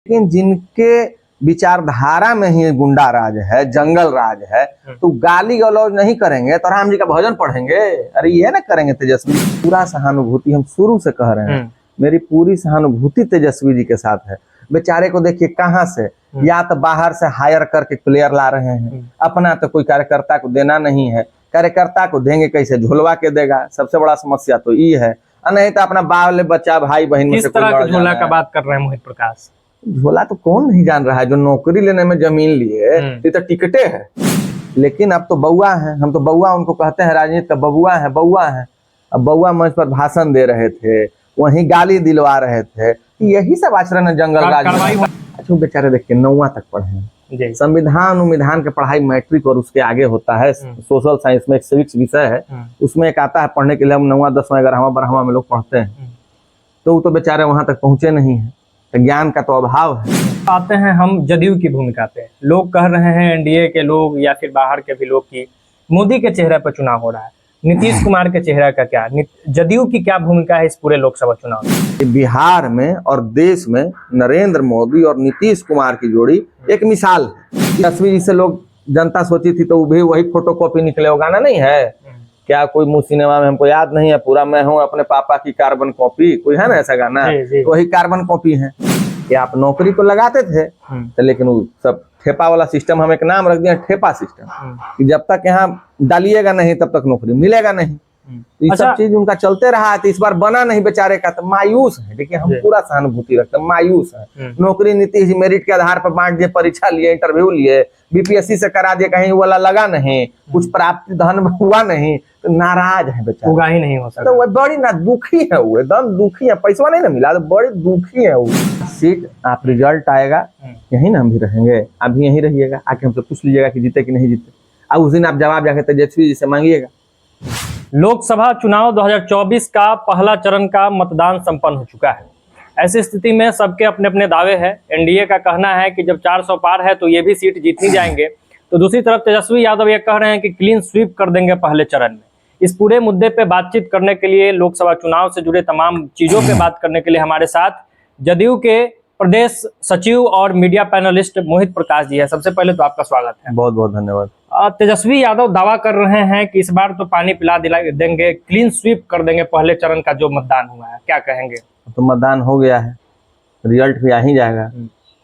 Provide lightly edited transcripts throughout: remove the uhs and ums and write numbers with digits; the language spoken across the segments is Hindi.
लेकिन जिनके विचारधारा में ही गुंडा राज है, जंगल राज है, तो गाली गलौज नहीं करेंगे तो राम जी का भजन पढ़ेंगे? अरे ये ना करेंगे तेजस्वी। पूरा सहानुभूति हम शुरू से कह रहे हैं, मेरी पूरी सहानुभूति तेजस्वी जी के साथ है। बेचारे को देखिए कहाँ से, या तो बाहर से हायर करके प्लेयर ला रहे हैं, अपना तो कोई कार्यकर्ता को देना नहीं है, कार्यकर्ता को देंगे कैसे, झोलवा के देगा। सबसे बड़ा समस्या तो ये है। नहीं तो अपना बाल बच्चा भाई बहन में से किस तरह के झोला का बात कर रहे हैं मोहित प्रकाश? झोला तो कौन नहीं जान रहा है, जो नौकरी लेने में जमीन लिए ये तो टिकटे है। लेकिन अब तो बउआ है, हम तो बउआ उनको कहते हैं, राजनीति का बउआ है, बउआ है। अब बउआ मंच पर भाषण दे रहे थे, वहीं गाली दिलवा रहे थे, यही सब आचरण है जंगल राज। अच्छा बेचारे देखिए 9वां तक पढ़े हैं, संविधान उविधान के पढ़ाई मैट्रिक और उसके आगे होता है। सोशल साइंस में एक सिविक्स विषय है, उसमें एक आता है पढ़ने के लिए, हम 9वां 10वां 11वां 12वां में लोग पढ़ते हैं, तो वो तो बेचारे वहां तक पहुंचे नहीं है। ज्ञान का तो अभाव है। आते हैं हम जदयू की भूमिका पे। लोग कह रहे हैं, एनडीए के लोग या फिर बाहर के भी लोग, की मोदी के चेहरे पर चुनाव हो रहा है, नीतीश कुमार के चेहरे का क्या, जदयू की क्या भूमिका है इस पूरे लोकसभा चुनाव में? बिहार में और देश में नरेंद्र मोदी और नीतीश कुमार की जोड़ी एक मिसाल है। तस्वीर से लोग जनता सोची थी तो भी वही फोटो कॉपी निकले, वो गाना नहीं है क्या, कोई मुंह सिनेमा में, हमको याद नहीं है पूरा, मैं हूँ अपने पापा की कार्बन कॉपी, कोई है ना ऐसा गाना, तो वही कार्बन कॉपी है कि आप नौकरी को लगाते थे तो, लेकिन वो सब ठेपा वाला सिस्टम, हम एक नाम रख दिया ठेपा सिस्टम, कि जब तक यहाँ डालिएगा नहीं तब तक नौकरी मिलेगा नहीं। ये सब चीज उनका चलते रहा है, तो इस बार बना नहीं बेचारे का, तो मायूस है। देखिए हम पूरा सहानुभूति रखते हैं, मायूस है। नौकरी नीतीश जी मेरिट के आधार पर बांट दिए, परीक्षा लिए, इंटरव्यू लिए, बीपीएससी से करा दिए, कहीं वाला लगा नहीं, कुछ प्राप्त धन हुआ नहीं, तो नाराज है बेचारा, होगा ही नहीं हो सकता। तो वो बड़ी ना दुखी है, वो एकदम दुखी है, पैसा नहीं ना मिला तो बड़ी दुखी है वो। सीट आप रिजल्ट आएगा यही ना, हम भी रहेंगे, आप भी यही रहिएगा, आके हमसे पूछ लीजिएगा कि जीते कि नहीं जीते, अब उस दिन आप जवाब जाके तेजस्वी जी से मांगिएगा। लोकसभा चुनाव 2024 का पहला चरण का मतदान संपन्न हो चुका है। ऐसी स्थिति में सबके अपने अपने दावे हैं। एनडीए का कहना है कि जब 400 पार है तो ये भी सीट जीतनी जाएंगे, तो दूसरी तरफ तेजस्वी यादव ये कह रहे हैं कि क्लीन स्वीप कर देंगे पहले चरण में। इस पूरे मुद्दे पे बातचीत करने के लिए, लोकसभा चुनाव से जुड़े तमाम चीजों पे बात करने के लिए हमारे साथ जदयू के प्रदेश सचिव और मीडिया पैनलिस्ट मोहित प्रकाश जी है। सबसे पहले तो आपका स्वागत है। बहुत बहुत धन्यवाद। तेजस्वी यादव दावा कर रहे हैं कि इस बार तो पानी पिला दिला देंगे, क्लीन स्वीप कर देंगे पहले चरण का जो मतदान हुआ है, क्या कहेंगे? तो मतदान हो गया है, रिजल्ट भी आ ही जाएगा।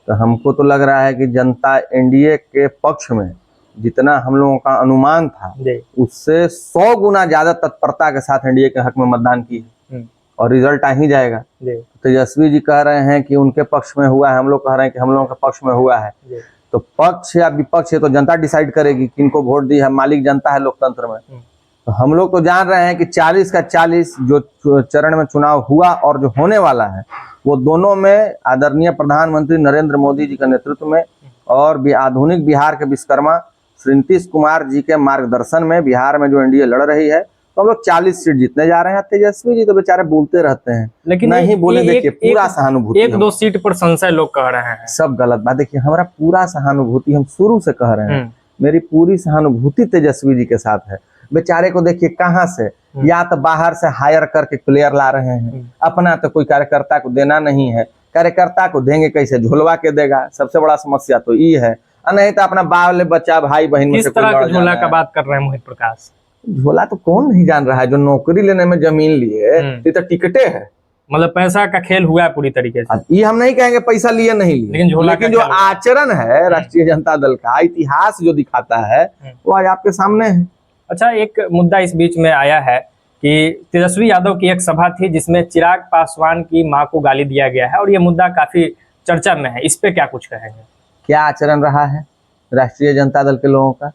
तो हमको तो लग रहा है कि जनता एनडीए के पक्ष में जितना हम लोगों का अनुमान था उससे 100 गुना ज्यादा तत्परता के साथ एनडीए के हक में मतदान की है, और रिजल्ट आ ही जाएगा। तेजस्वी जी कह रहे हैं कि उनके पक्ष में हुआ है, हम लोग कह रहे हैं कि हम लोगों के पक्ष में हुआ है। तो पक्ष या विपक्ष है तो जनता डिसाइड करेगी किनको वोट दी है, मालिक जनता है लोकतंत्र में। तो हम लोग तो जान रहे हैं कि 40 का 40 जो चरण में चुनाव हुआ और जो होने वाला है, वो दोनों में आदरणीय प्रधानमंत्री नरेंद्र मोदी जी के नेतृत्व में और आधुनिक बिहार के विश्वकर्मा श्री नीतीश कुमार जी के मार्गदर्शन में बिहार में जो एनडीए लड़ रही है, तो हम लोग 40 सीट जीतने जा रहे हैं। तेजस्वी जी तो बेचारे बोलते रहते हैं, लेकिन नहीं बोले। देखिए पूरा सहानुभूति, 1-2 सीट पर संशय लोग कह रहे हैं, सब गलत बात। देखिए हमारा पूरा सहानुभूति हम शुरू से कह रहे हैं, मेरी पूरी सहानुभूति तेजस्वी जी के साथ है। बेचारे को देखिए कहाँ से, या तो बाहर से हायर करके प्लेयर ला रहे हैं, अपना तो कोई कार्यकर्ता को देना नहीं है, कार्यकर्ता को देंगे कैसे, झोलवा के देगा। सबसे बड़ा समस्या तो ये है। नहीं तो अपना बाल बच्चा भाई बहन में से किस तरह के झोला का बात कर रहे हैं मोहित प्रकाश? झोला तो कौन नहीं जान रहा है, जो नौकरी लेने में जमीन लिए ये तो टिकटे है, मतलब पैसा का खेल हुआ है पूरी तरीके से। ये हम नहीं कहेंगे पैसा लिए नहीं लिए, लेकिन जो आचरण है राष्ट्रीय जनता दल का, इतिहास जो दिखाता है वो आज आपके सामने है। अच्छा, एक मुद्दा इस बीच में आया है कि तेजस्वी यादव की एक सभा थी जिसमें चिराग पासवान की मां को गाली दिया गया है, और ये मुद्दा काफी चर्चा में है। इस पे क्या कुछ कहेंगे? क्या आचरण रहा है राष्ट्रीय जनता दल के लोगों का?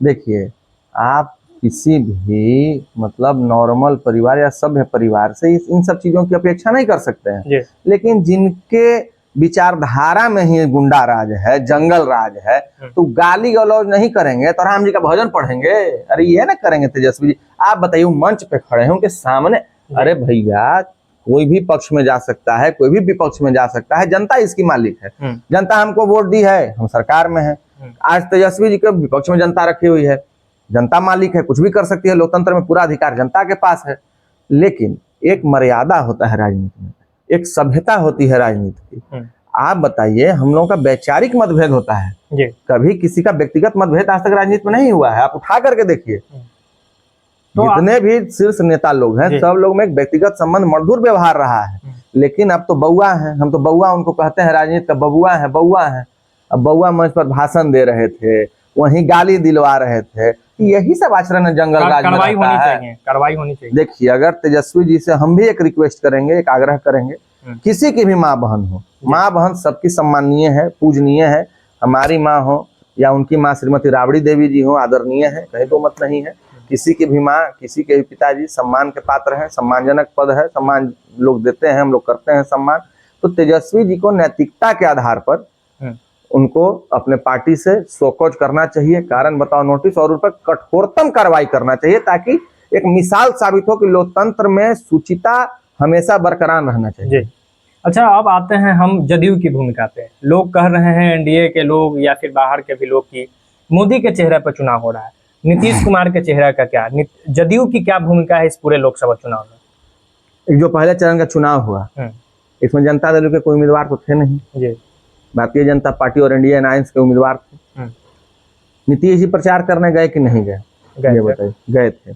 देखिए आप किसी भी मतलब नॉर्मल परिवार या सभ्य परिवार से इन सब चीजों की अपेक्षा नहीं कर सकते हैं, लेकिन जिनके विचारधारा में ही गुंडा राज है, जंगल राज है, तो गाली गलौज नहीं करेंगे तो राम जी का भजन पढ़ेंगे? अरे ये ना करेंगे तेजस्वी जी। आप बताइए, मंच पे खड़े हैं उनके सामने, अरे भैया कोई भी पक्ष में जा सकता है, कोई भी विपक्ष में जा सकता है, जनता इसकी मालिक है। जनता हमको वोट दी है, हम सरकार में है। आज तेजस्वी जी के विपक्ष में जनता रखी हुई है, जनता मालिक है, कुछ भी कर सकती है। लोकतंत्र में पूरा अधिकार जनता के पास है, लेकिन एक मर्यादा होता है राजनीति में, एक सभ्यता होती है राजनीति की। आप बताइए, हम लोगों का वैचारिक मतभेद होता है जी। कभी किसी का व्यक्तिगत मतभेद आज तक राजनीति में नहीं हुआ है। आप उठा करके देखिए, तो जितने भी शीर्ष नेता लोग हैं सब लोग में एक व्यक्तिगत संबंध मधुर व्यवहार रहा है। लेकिन अब तो बउआ है, हम तो बउआ उनको कहते हैं, राजनीति का बबुआ है, बउआ है। अब बउआ मंच पर भाषण दे रहे थे, वहीं गाली दिलवा रहे थे, यही सब आचरण जंगल राज में कार्रवाई रहता होनी है। चाहिए, कार्रवाई होनी चाहिए। देखिए, अगर तेजस्वी जी से हम भी एक रिक्वेस्ट करेंगे, एक आग्रह करेंगे, किसी की भी माँ बहन हो, माँ बहन सबकी सम्माननीय है, पूजनीय है। हमारी माँ हो या उनकी माँ श्रीमती राबड़ी देवी जी हो, आदरणीय है, कहीं तो मत नहीं है। किसी की भी माँ, किसी के भी पिताजी सम्मान के पात्र हैं, सम्मानजनक पद है, सम्मान लोग देते हैं, हम लोग करते हैं सम्मान। तो तेजस्वी जी को नैतिकता के आधार पर उनको अपने पार्टी से शोकॉज करना चाहिए, कारण बताओ नोटिस, और उन पर कठोरतम कार्रवाई करना चाहिए, ताकि एक मिसाल साबित हो कि लोकतंत्र में शुचिता हमेशा बरकरार रहना चाहिए। जी। अच्छा, अब आते हैं हम जदयू की भूमिका पे। लोग कह रहे हैं, एनडीए के लोग या फिर बाहर के भी लोग, की मोदी के चेहरे पर चुनाव हो रहा है, नीतीश कुमार के चेहरे का क्या, जदयू की क्या भूमिका है इस पूरे लोकसभा चुनाव में? जो पहले चरण का चुनाव हुआ, इसमें जनता दल के कोई उम्मीदवार तो थे नहीं जी। भारतीय जनता पार्टी और इंडियन अलायंस के उम्मीदवार थे। नीतीश जी प्रचार करने गए कि नहीं गए, ये बताइए। गए थे।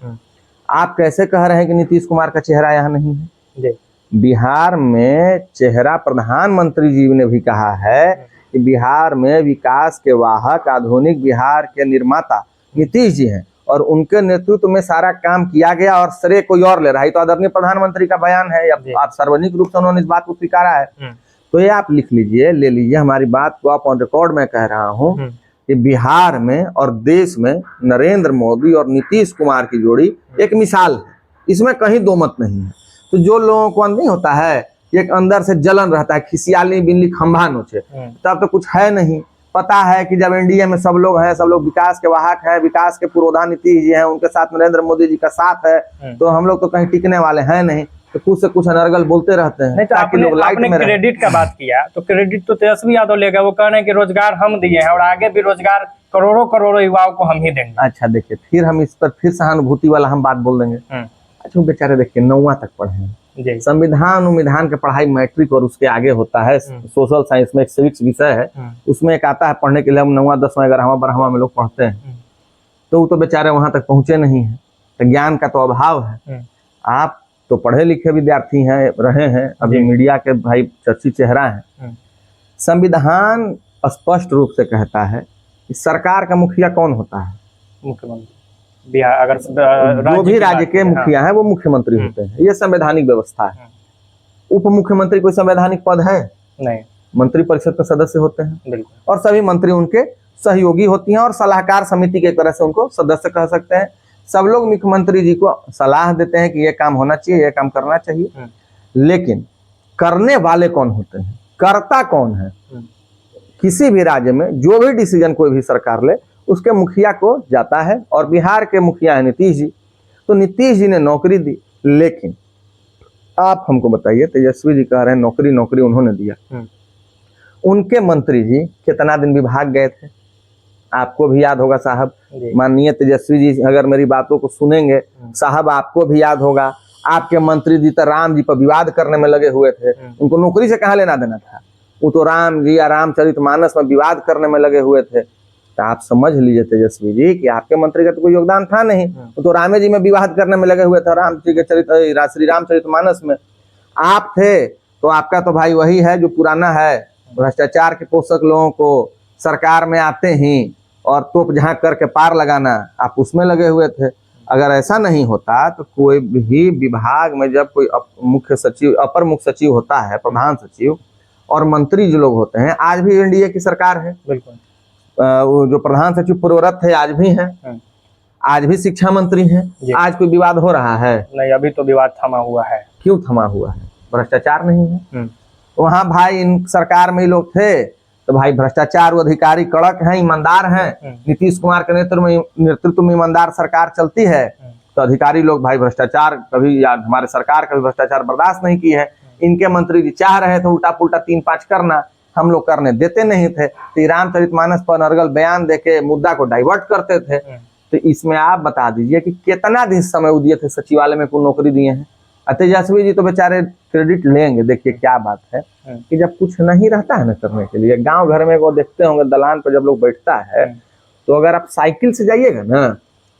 आप कैसे कह रहे हैं कि नीतीश कुमार का चेहरा यहाँ नहीं है? जी। बिहार में चेहरा प्रधानमंत्री जी ने भी कहा है कि बिहार में विकास के वाहक, आधुनिक बिहार के निर्माता नीतीश जी हैं, और उनके नेतृत्व में सारा काम किया गया और श्रेय कोई और ले रहा है। तो आदरणीय प्रधानमंत्री का बयान है, आप सार्वजनिक रूप से उन्होंने इस बात को स्वीकारा है। तो ये आप लिख लीजिए, ले लीजिए, हमारी बात को आप ऑन रिकॉर्ड में कह रहा हूँ कि बिहार में और देश में नरेंद्र मोदी और नीतीश कुमार की जोड़ी एक मिसाल है, इसमें कहीं दो मत नहीं है। तो जो लोगों को नहीं होता है, एक अंदर से जलन रहता है, खिसियाली बिल्ली खंभा नोचे, तब तो कुछ है नहीं। पता है कि जब एनडीए में सब लोग हैं, सब लोग विकास के वाहक हैं, विकास के पुरोधा नीतीश जी हैं, उनके साथ नरेंद्र मोदी जी का साथ है, तो हम लोग तो कहीं टिकने वाले हैं नहीं। तो कुछ से कुछ अनर्गल बोलते रहते हैं, तो ताकि लोग लाइट में क्रेडिट का बात किया, तो क्रेडिट तो तेजस्वी यादव लेगा। वो कह रहे हैं कि रोजगार हम दिए हैं और आगे भी रोजगार करोड़ों करोड़ों युवाओं को हम ही देंगे। अच्छा, देखिए, फिर हम इस पर फिर सहानुभूति वाला हम बात बोल देंगे। अच्छा, बेचारे देखिए 9वां तक पढ़े हैं, संविधान के पढ़ाई मैट्रिक और उसके आगे होता है। सोशल साइंस में एक सिविक्स विषय है, उसमें एक आता है पढ़ने के लिए, हम 9वां 10वां 11वां 12वां में लोग पढ़ते हैं। तो वो तो बेचारे वहां तक पहुंचे नहीं है, तो ज्ञान का तो अभाव है। आप तो पढ़े लिखे विद्यार्थी हैं, रहे हैं, अभी मीडिया के भाई चर्चित चेहरा हैं। संविधान स्पष्ट रूप से कहता है कि सरकार का मुखिया कौन होता है? मुख्यमंत्री। बिहार अगर जो भी राज्य के मुखिया हैं वो मुख्यमंत्री होते हैं, ये संवैधानिक व्यवस्था है। उप मुख्यमंत्री कोई संवैधानिक पद है? नहीं। मंत्री परिषद के सदस्य होते हैं, बिल्कुल, और सभी मंत्री उनके सहयोगी होती हैं, और सलाहकार समिति की तरह से उनको सदस्य कह सकते हैं। सब लोग मुख्यमंत्री जी को सलाह देते हैं कि ये काम होना चाहिए, ये काम करना चाहिए। लेकिन करने वाले कौन होते हैं, कर्ता कौन है? किसी भी राज्य में जो भी डिसीजन कोई भी सरकार ले, उसके मुखिया को जाता है, और बिहार के मुखिया है नीतीश जी। तो नीतीश जी ने नौकरी दी, लेकिन आप हमको बताइए, तेजस्वी जी कह रहे हैं नौकरी उन्होंने दिया, उनके मंत्री जी कितना दिन विभाग गए थे? आपको भी याद होगा साहब, माननीय तेजस्वी जी अगर मेरी बातों को सुनेंगे साहब, आपको भी याद होगा, आपके मंत्री जी तो राम जी पर विवाद करने में लगे हुए थे। उनको नौकरी से कहाँ लेना देना था? वो तो राम जी या रामचरितमानस में विवाद करने में लगे हुए थे। तो आप समझ लीजिए तेजस्वी जी कि आपके मंत्री का तो कोई योगदान था नहीं, वो तो रामे जी में विवाद करने में लगे हुए थे, राम जी के श्री रामचरितमानस में। आप थे तो आपका तो भाई वही है जो पुराना है, भ्रष्टाचार के पोषक लोगों को सरकार में आते ही और तोप झांक करके पार लगाना, आप उसमें लगे हुए थे। अगर ऐसा नहीं होता तो कोई भी विभाग में जब कोई मुख्य सचिव, अपर मुख्य सचिव होता है, प्रधान सचिव और मंत्री जो लोग होते हैं, आज भी एनडीए की सरकार है, बिल्कुल, वो जो प्रधान सचिव पूर्वरत है आज भी हैं, आज भी शिक्षा मंत्री हैं। आज कोई विवाद हो रहा है? नहीं, अभी तो विवाद थमा हुआ है। क्यों थमा हुआ है? भ्रष्टाचार नहीं है वहां भाई। इन सरकार में लोग थे तो भाई भ्रष्टाचार अधिकारी कड़क हैं, ईमानदार हैं। नीतीश कुमार के नेतृत्व में ईमानदार सरकार चलती है, तो अधिकारी लोग भाई भ्रष्टाचार कभी, या हमारे सरकार कभी भ्रष्टाचार बर्दाश्त नहीं की है। इनके मंत्री जी चाह रहे थे उल्टा पुल्टा 3-5 करना, हम लोग करने देते नहीं थे, तो रामचरितमानस पर अनर्गल बयान देके मुद्दा को डाइवर्ट करते थे। तो इसमें आप बता दीजिए कि कितना दिन समय दिए थे सचिवालय में कोई नौकरी दिए हैं? तेजस्वी जी तो बेचारे क्रेडिट लेंगे। देखिए क्या बात है कि जब कुछ नहीं रहता है ना करने के लिए, गांव घर में वो देखते होंगे दलान पर जब लोग बैठता है, तो अगर आप साइकिल से जाइएगा ना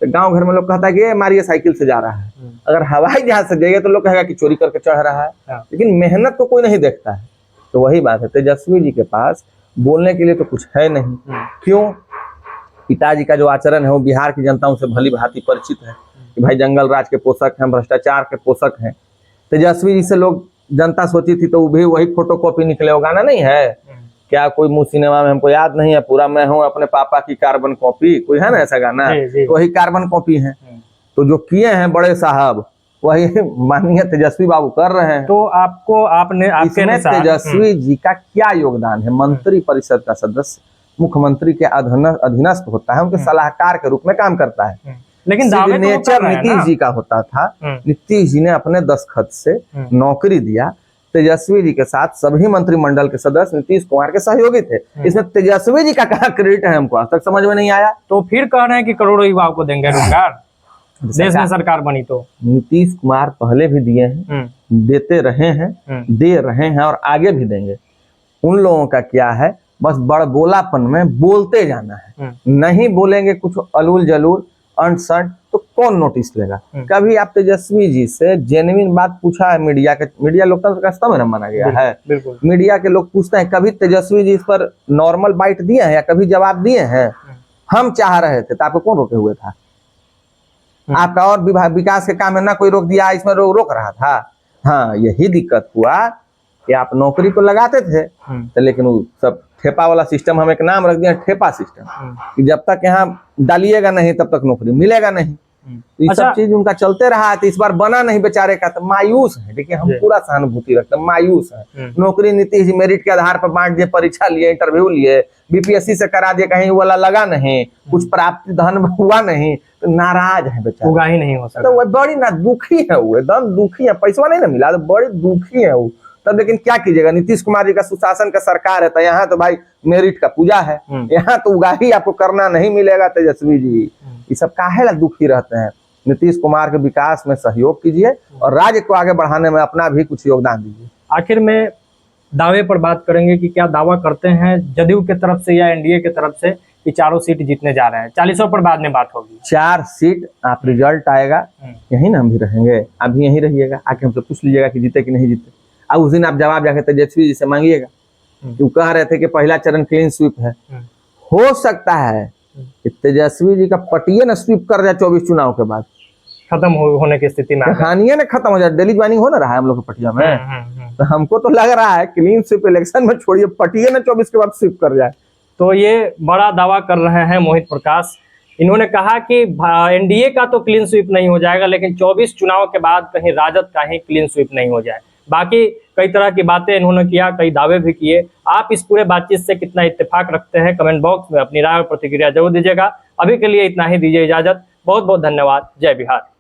तो गांव घर में लोग कहता है कि ये मारिए साइकिल से जा रहा है। अगर हवाई जहाज से जाइए तो लोग कहेगा कि चोरी करके चढ़ रहा है, लेकिन मेहनत तो कोई नहीं देखता है। तो वही बात है, तेजस्वी जी के पास बोलने के लिए तो कुछ है नहीं। क्यों? पिताजी का जो आचरण है वो बिहार की जनता से भली भांति परिचित है कि भाई जंगल राज के पोषक हैं, भ्रष्टाचार के पोषक हैं। तेजस्वी जी से लोग जनता सोची थी तो भी वही फोटो कॉपी निकले। वो गाना नहीं है क्या, कोई मुंह सिनेमा में, हमको याद नहीं है पूरा, मैं हूँ अपने पापा की कार्बन कॉपी, कोई है ना ऐसा गाना? तो वही कार्बन कॉपी है। तो जो किए हैं बड़े साहब वही माननीय तेजस्वी बाबू कर रहे हैं। तो आपने इसमें तेजस्वी जी का क्या योगदान है? मंत्री परिषद का सदस्य मुख्यमंत्री के अधीनस्थ होता है, उनके सलाहकार के रूप में काम करता है। लेकिन सिग्नेचर नीतीश जी का होता था। नीतीश जी ने अपने दस्तखत से नौकरी दिया। तेजस्वी जी के साथ सभी मंत्रिमंडल के सदस्य नीतीश कुमार के सहयोगी थे। इसमें तेजस्वी जी का कहाँ क्रेडिट है हमको आज तक समझ में नहीं आया। तो फिर कह रहे हैं कि करोड़ों युवाओं को देंगे रोजगार, देश में सरकार बनी तो। नीतीश कुमार पहले भी दिए हैं, देते रहे हैं, दे रहे हैं और आगे भी देंगे। उन लोगों का क्या है, बस बड़बोलापन में बोलते जाना है। नहीं बोलेंगे कुछ अलूल जलूल अनसंट तो कौन नोटिस लेगा। कभी आप तेजस्वी जी से जेन्युइन बात पूछा है? मीडिया लोकतंत्र का स्तंभ न माना गया है। मीडिया के लोग पूछते हैं, कभी तेजस्वी जी इस पर नॉर्मल बाइट दिए हैं या कभी जवाब दिए हैं? हम चाह रहे थे तो आपको कौन रोके हुए था? आपका और विकास के काम में ना कोई रोक दिया, इसमें रोक रहा था। हाँ, यही दिक्कत हुआ कि आप नौकरी को लगाते थे तो लेकिन वो सब ठेपा वाला सिस्टम, हम एक नाम रख दिया ठेपा सिस्टम, कि जब तक यहाँ डालिएगा नहीं तब तक नौकरी मिलेगा नहीं। तो ये सब चीज उनका चलते रहा है। तो इस बार बना नहीं बेचारे का, तो मायूस है। देखिए हम पूरा सहानुभूति रखते हैं, मायूस है। नौकरी नीतीश जी मेरिट के आधार पर बांट दिए, परीक्षा लिए, इंटरव्यू लिए, बीपीएससी से करा दिए, कहीं वाला लगा नहीं, कुछ प्राप्ति धन हुआ नहीं, तो नाराज है बेचारा, उगा ही नहीं हो सकता। तो वो बड़ी ना दुखी है, वो एकदम दुखी है। पैसा नहीं ना मिला तो बड़ी दुखी है वो। तब लेकिन क्या कीजिएगा, नीतीश कुमार जी का सुशासन का सरकार है, तो यहाँ तो भाई मेरिट का पूजा है, यहाँ तो उगाही आपको करना नहीं मिलेगा। तेजस्वी जी ये सब काहे ला दुखी रहते हैं? नीतीश कुमार के विकास में सहयोग कीजिए और राज्य को आगे बढ़ाने में अपना भी कुछ योगदान दीजिए। आखिर में दावे पर बात करेंगे कि क्या दावा करते हैं जदयू के तरफ से या एनडीए के तरफ से कि चारों सीट जीतने जा रहे हैं? 40 पर बाद में बात होगी। 4 सीट आप रिजल्ट आएगा यही ना, हम भी रहेंगे, आप भी यही रहिएगा। आके हमसे पूछ लीजिएगा कि जीते कि नहीं जीते। अब उस दिन आप जवाब जाके तेजस्वी जी से मांगिएगा। वो कह रहे थे कि पहला चरण क्लीन स्वीप है। हो सकता है कि तेजस्वी जी का पटिए न स्वीप कर जाए 24 चुनाव के बाद, खत्म होने की स्थिति में, कहानियां न खत्म हो जाए। डेली ज्वाइनिंग हो ना रहा है हम लोग के पटिया में। तो हमको तो लग रहा है क्लीन स्वीप इलेक्शन में छोड़िए, पटिए न 24 के बाद स्वीप कर जाए। तो ये बड़ा दावा कर रहे हैं मोहित प्रकाश। इन्होंने कहा कि एनडीए का तो क्लीन स्वीप नहीं हो जाएगा, लेकिन 24 चुनाव के बाद कहीं राजद का ही क्लीन स्वीप नहीं हो जाए। बाकी कई तरह की बातें इन्होंने किया, कई दावे भी किए। आप इस पूरे बातचीत से कितना इत्तेफाक रखते हैं, कमेंट बॉक्स में अपनी राय और प्रतिक्रिया जरूर दीजिएगा। अभी के लिए इतना ही, दीजिए इजाजत। बहुत बहुत धन्यवाद। जय बिहार।